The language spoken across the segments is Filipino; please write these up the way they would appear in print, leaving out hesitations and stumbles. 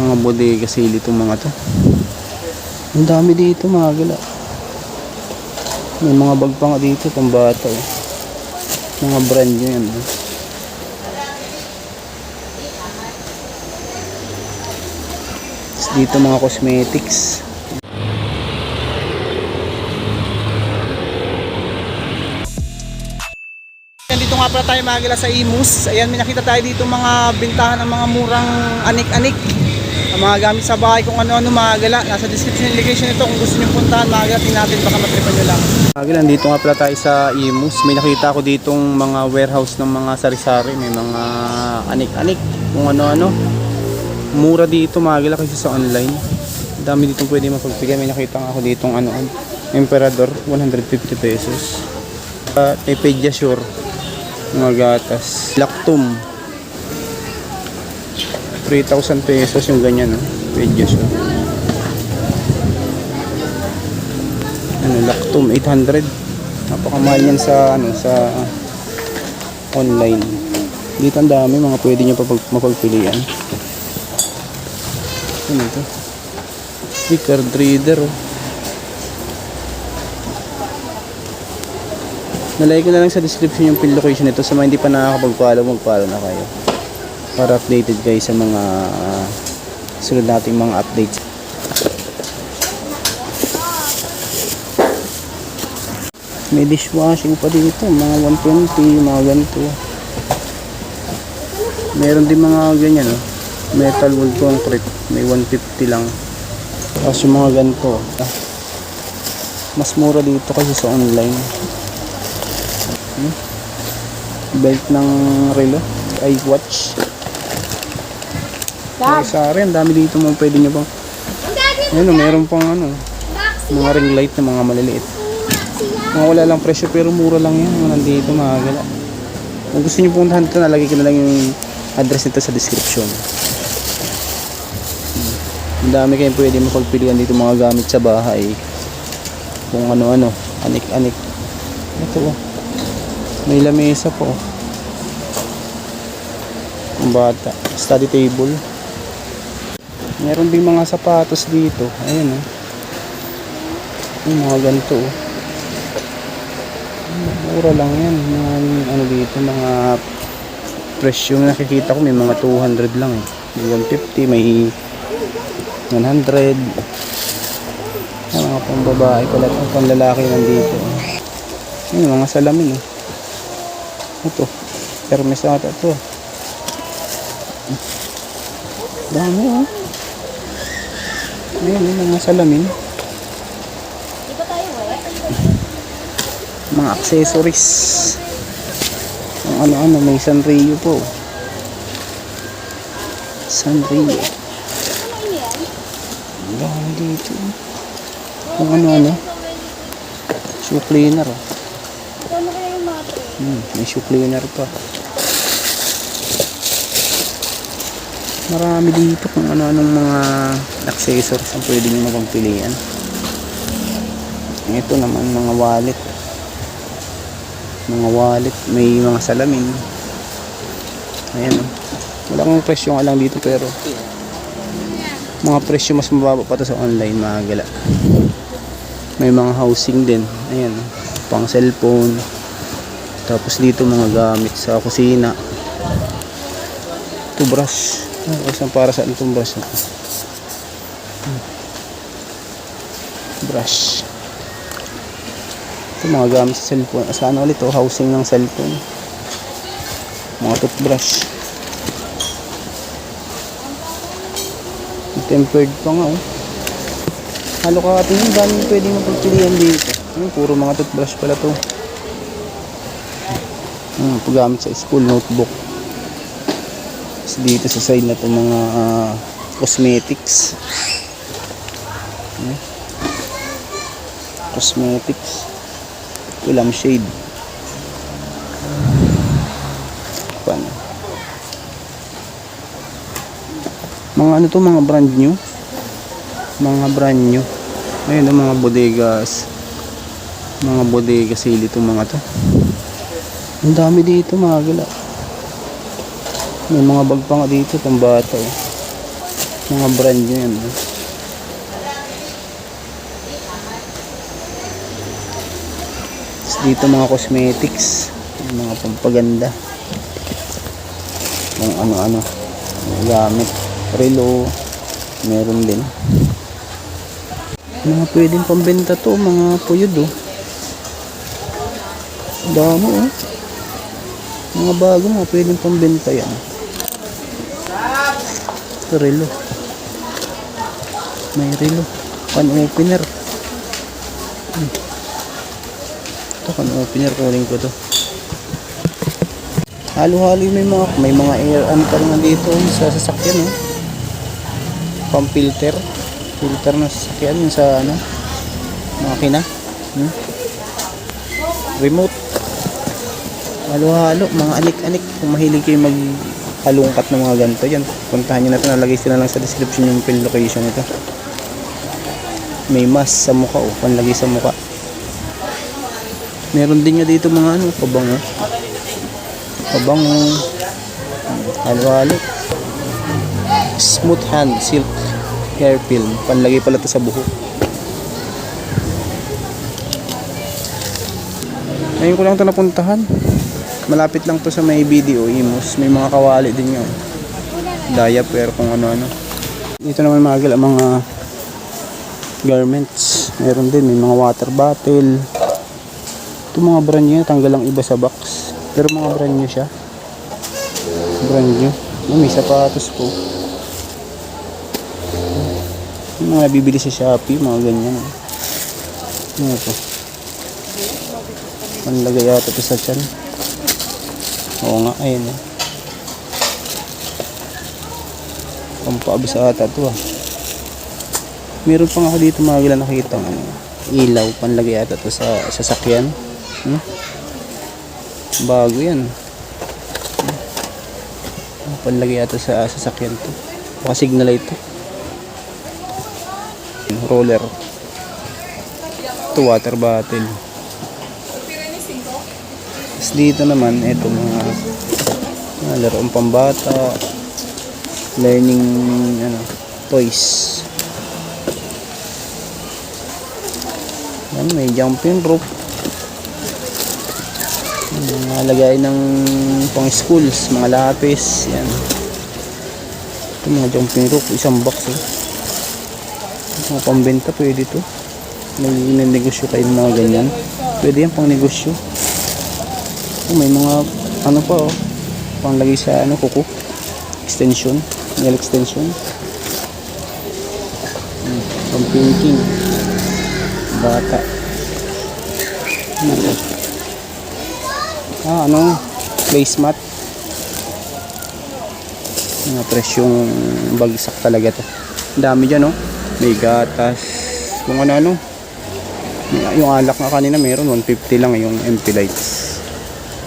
Mga bodega sale itong mga to. Ang dami dito mga gala. May mga bag pa nga dito pang bata eh. Mga brand nyo yan eh. Dito mga cosmetics. Dito nga pala tayo mga gala sa Imus. Ayan, may nakita tayo dito mga bintahan ng mga murang anik-anik. Ang mga gamit sa bahay, kung ano-ano mga gala. Nasa description location ito kung gusto nyo puntahan mga gala. Tingnan natin, baka matripan nyo lang. Mga gala, dito nga pala tayo sa Imus. May nakita ko ditong mga warehouse ng mga sari-sari. May mga anik-anik, kung ano-ano. Mura dito mga gala kasi sa online. Dami ditong pwede mapagpigay. May nakita nga ako ditong ano, Emperador, 150 pesos. Pediasure, mga gatas. Lactum, 3,000 pesos yung ganyan, no? Pediasure. Ano, Lactum, 800. Napakamahal yan sa, ano, sa online. Dito ang dami mga pwede nyo mapagpilian. Ano ito? Card reader, oh. Nalagay ko na lang sa description yung pin location nito. Sa mga hindi pa nakakapag-follow, mag-follow na kayo para updated kayo sa mga sunod nating mga updates. May dishwashing pa dito, mga 120, mga ganito. Meron din mga ganyan, oh. Metal wood concrete, may 150 lang. Tapos yung mga ganito, mas mura dito kasi sa online. Belt ng relo, ay watch. Sa rin, dami dito mga pwede nyo pang, ayun, meron pang ano, mga ring light na mga maliliit. Mga wala lang presyo pero mura lang yan, mga nandito mga gala. Kung gusto nyo puntahan ito, nalagay ko na lang yung address nito sa description. Ang dami kayong pwede mapagpilian dito mga gamit sa bahay. Kung ano-ano, anik-anik. Ito, oh. May lamesa po. Ang bata. Study table. Meron din mga sapatos dito. Ayan, oh. Yung mga ganito, oh. Mura lang yan. Mga, ano dito, mga presyo na nakikita ko. May mga 200 lang, eh. May 150, may 100. Ang mga pambabae pala, ang panlalaki nandito. Yung mga salamin, eh. Ito, Hermes ata ito. Dami, oh. Ayan, yung mga salamin. Mga accessories. Ang ano-ano, may Sanrio po. Sanrio. Dami dito. Kung ano-ano. Shoe cleaner, oh. May shoe cleaner pa. Marami dito kung ano-anong mga accessories ang pwede nyo mapagpilian. Ito naman mga wallet. Mga wallet, may mga salamin. Ayan, oh. Wala kong presyo nga lang dito pero mga presyo mas mababa pa to sa online mga gala. May mga housing din. Ayan, oh. Pang cellphone. Tapos dito mga gamit sa kusina. Toothbrush. Isang para saan itong brush na? Brush. Ito mga gamit sa cellphone. Saan ulit ito? Housing ng cellphone. Mga toothbrush. Tempered pa nga, oh. Halo ka atin yung daming pwede mapagpilian dito. Puro mga toothbrush pala to. Paggamit sa school notebook. So, dito sa side na itong mga cosmetics. Cosmetics. Ito lampshade. Paano? Mga ano to, mga brand new. Mga brand new. Ayun, mga bodegas. Mga bodega sale itong mga to. Ang dami dito mga gala. May mga bag pa nga dito pang bata, eh. Mga brand nyo yan. Dito mga cosmetics, mga pampaganda, kung ano-ano gamit, relo meron din. Mga pwedeng pambenta to, mga puyod oh. Dami oh. Mga bago, mga pwedeng pambenta yan. Ito relo, may relo, pan opener. Ito pan opener, kunin ko to. Halo-halo may mga air antar na dito sa sasakyan oh. Pang filter na sasakyan yung sa ano, makina. Remote. Halo-halo, mga anik-anik. Kung mahilig kayo maghalungkat ng mga ganito, yan, puntahan nyo na ito. Nalagay sila lang sa description yung pin location ito. May mask sa mukha oh, panlagay sa mukha. Meron din nga dito mga ano, pabango. Halo-halo. Smooth hand silk hair film, panlagay pala ito sa buhok. Ngayon ko lang ito napuntahan. Malapit lang to sa may BDO Imus. May mga kawali din yun, diaper, kung ano-ano. Dito naman mga garments. Meron din, may mga water bottle. Ito mga brand new, tanggal lang iba sa box, pero mga brand new siya. Brand new. May sapatos po. Yung mga nabibili sa Shopee, mga ganyan. Ano ito? Panlagay yata ito sa tiyan. Oo nga, ayun eh. Pampaabis ata ito ah. Meron pa nga ako dito mga gila nakikita ano, ilaw, panlagay yata ito sa sasakyan. Bago yan. Panlagay yata sa sasakyan to. Baka signal light to. Roller. Ito water bottle. Tapos dito naman ito mga laruang pambata, learning ano, toys. Yan, may jumping rope. Mga lagay ng pang schools, mga lapis. Yan. Ito mga jumping rope, isang box eh. Mga pambenta, pwede to. May negosyo kayo mga ganyan, pwede yan pang negosyo. May mga ano pa oh, panglagay sa ano, kuko, extension, nail extension. Pang painting bata. Ano, placemat. Mga presyong bagsak talaga to. Dami dyan oh. May gatas, kung ano. Yung alak nga kanina meron 150 lang yung MP lights,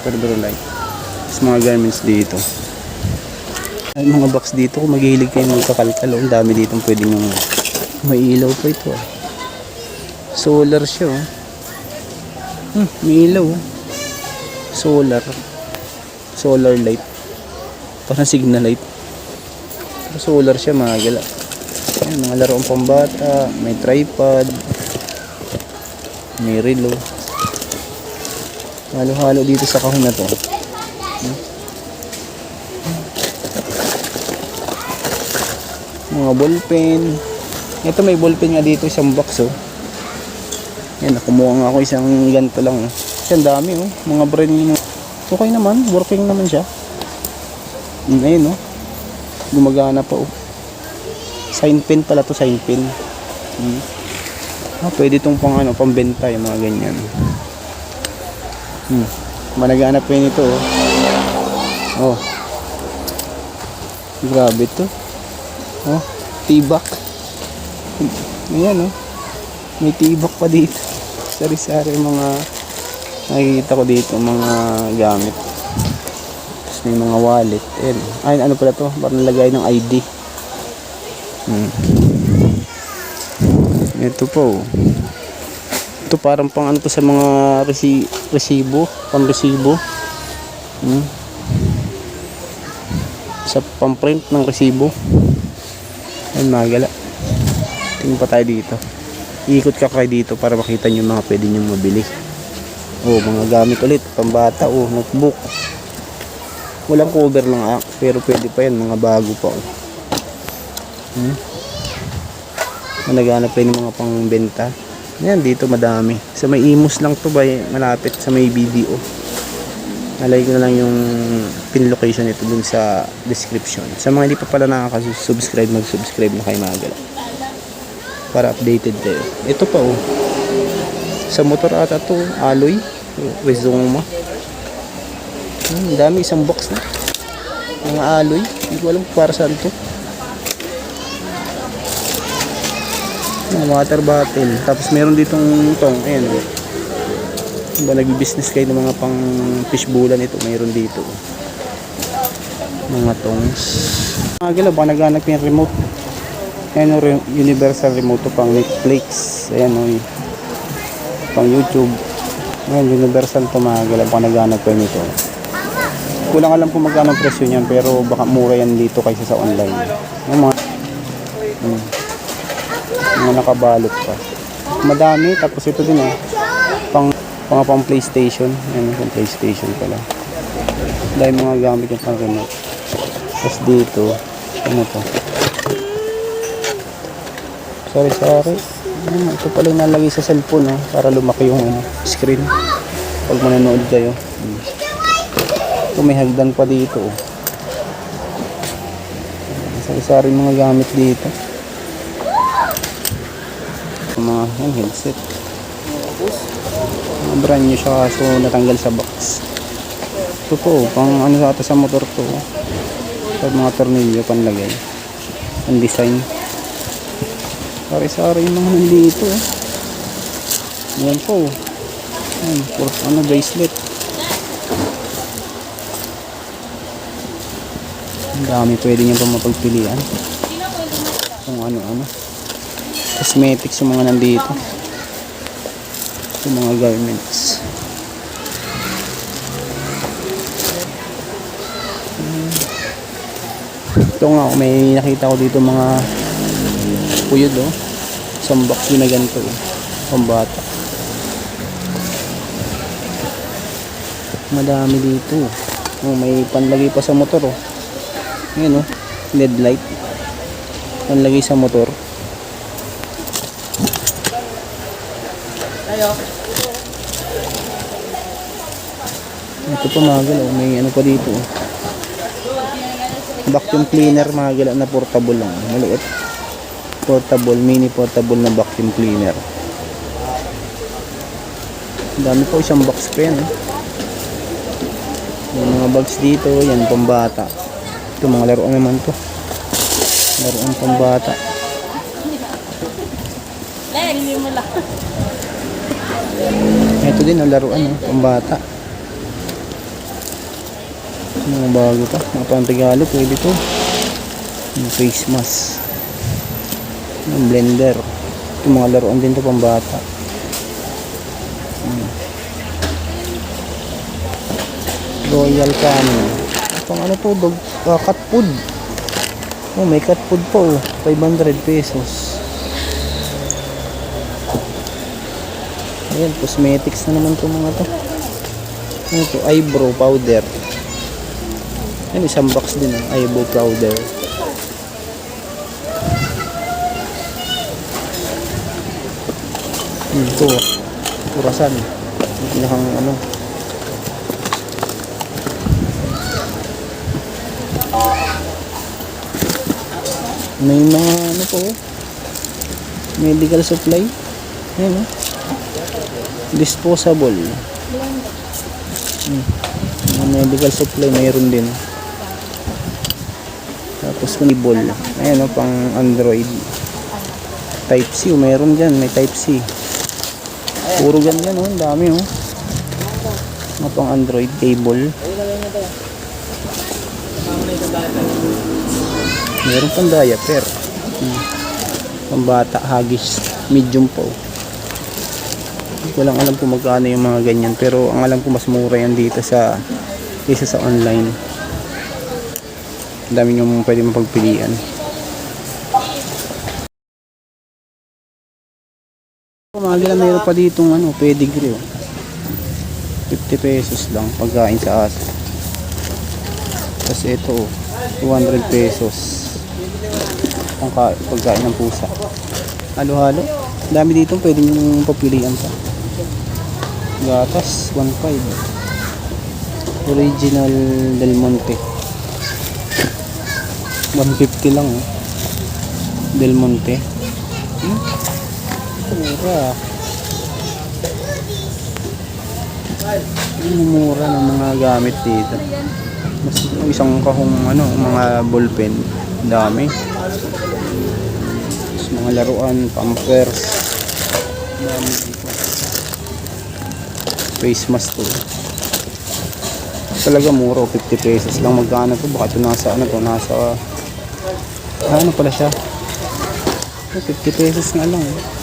Perduro light. Tapos mga garments dito. Ay, mga box dito, kung maghihilig kayo magkakalkal, ang dami dito pwedeng may ilaw pa ito ah. Solar siya oh. May ilaw oh. Solar light, parang signal light, pero solar siya mga gala. Ayan, mga laruang pambata, may tripod, may relo. Halo-halo dito sa kahon na to. Mga ballpen. Ito may ballpen nga dito, isang box oh. Yan, nakumuha nga ako isang ganito lang oh. Yan, dami oh, mga brand new. Okay naman, working naman siya. Ayun oh, gumagana pa oh. Sign pen pala to, sign pen. Pwede itong pang ano, pambenta yung mga ganyan. Managana pa yun ito oh. Grabe to oh, tibak. Ayan oh, may tibak pa dito. Sari-sari mga nakikita ko dito, mga gamit. Tapos may mga wallet. Ay, ano pala to, parang lagay ng ID. Ito po. Ito parang pang ano to sa mga resibo, pang resibo. Sa pang-print ng resibo. Ayan mga gala. Tingin pa tayo dito. Iikot ka kayo dito para makita nyo mga pwede nyo mabili. Mga gamit ulit. Pambata. Notebook. Walang cover lang pero pwede pa yan. Mga bago pa. Naghanap pa yung mga pangbenta. Ayan, dito madami. Sa may Imus lang to ba, malapit sa may BDO. Nalagay ko na lang yung pin location nito dun sa description. Sa mga hindi pa pala nakaka-subscribe, mag-subscribe na kayo mga gala. Para updated kayo. Ito pa sa motor ata to, alloy. Rizoma. Dami, isang box na. Mga alloy. Hindi ko alam para saan to. Water bottle. Tapos meron ditong tong. Ayan. Diba nag-business kayo ng mga pang fishbowlan ito. Mayroon dito. Mga tongs. Mga gala, baka naghanap yung remote. Ayan o, universal remote to pang Netflix. Ayan o, pang YouTube. Ayan, universal to mga gala, baka naghanap kayo nito. Kulang alam kung magkano presyo niyan, pero baka mura yan dito kaysa sa online. Yung mga nakabalot pa. Madami, tapos ito din pang PlayStation. Ayan, pang PlayStation pala. Dahil mga gamit yung pang remote. Tapos dito, ano to? Sorry. Ito pala yung nalagay sa cellphone para lumaki yung screen pag manonood kayo. Ito may hagdan pa dito. Sari-sari mga gamit dito. Mga headset. Brand new siya kaso natanggal sa box. Ito po, pang ano sa motor to. Pag mga tornilyo panlagay. Ang design. Sari-sari yung mga nandito. Ayan po. Ayan, bracelet. Ang dami pwede nyo pa mapagpilian. Kung ano-ano. Cosmetics yung mga nandito. Yung mga garments. Ito nga, may nakita ko dito mga puyod isang box din na ganito pambata. Madami dito. May panlagay pa sa motor ayan LED light panlagay sa motor. Ito pa mga gala, may ano pa dito vacuum cleaner mga gala na portable lang, maliit. Mini portable na vacuum cleaner. Ang dami po, isang box pa yan may mga bags dito, yan pambata. Ito mga laruan naman to, laruan pambata. Ito din ang laruan pambata. Mga bago pa, mga pang-regalo pwede to. Yung face mask, yung blender. Ito mga laruan din to pambata. Royal Canin. Pang ano to, dog, cat food. May cat food po 500 pesos. Ayan, cosmetics na naman to mga to. Ano to, eyebrow powder. Ayan, isang box din eyebrow powder. Ito, kurasan. Pinakang ano. May mga ano po, medical supply. Ayan disposable. Mga medical supply mayroon din. Tapos cable. Ayan pang Android. Type C, mayroon dyan, may Type C. Puro ganyan ang dami mga pang Android cable. Meron pang diaper. Pambata, hagis, medium po. Hindi ko lang alam kung magkano yung mga ganyan, pero ang alam ko mas mura yan dito kaysa sa online. Ang dami yung pwede mapagpilian. Kumagila meron pa ditong ano, pedigree oh. 50 pesos lang pagkain sa aso. Tapos ito oh, 200 pesos. Pagkain ng pusa. Halo-halo. Dami dito pwede nyo papilian pa. Gatas 1.5. Original Del Monte. 150 lang oh. Del Monte. Mura. Mura ng mga gamit dito. Mas isang kahong ano, mga ballpen. Dami. Mas mga laruan, pampers. Dami dito. Face mask to. Talaga mura, 50 pesos lang. Magkano to? Baka ito nasa ano to, nasa ano pala siya? 50 pesos nga lang eh.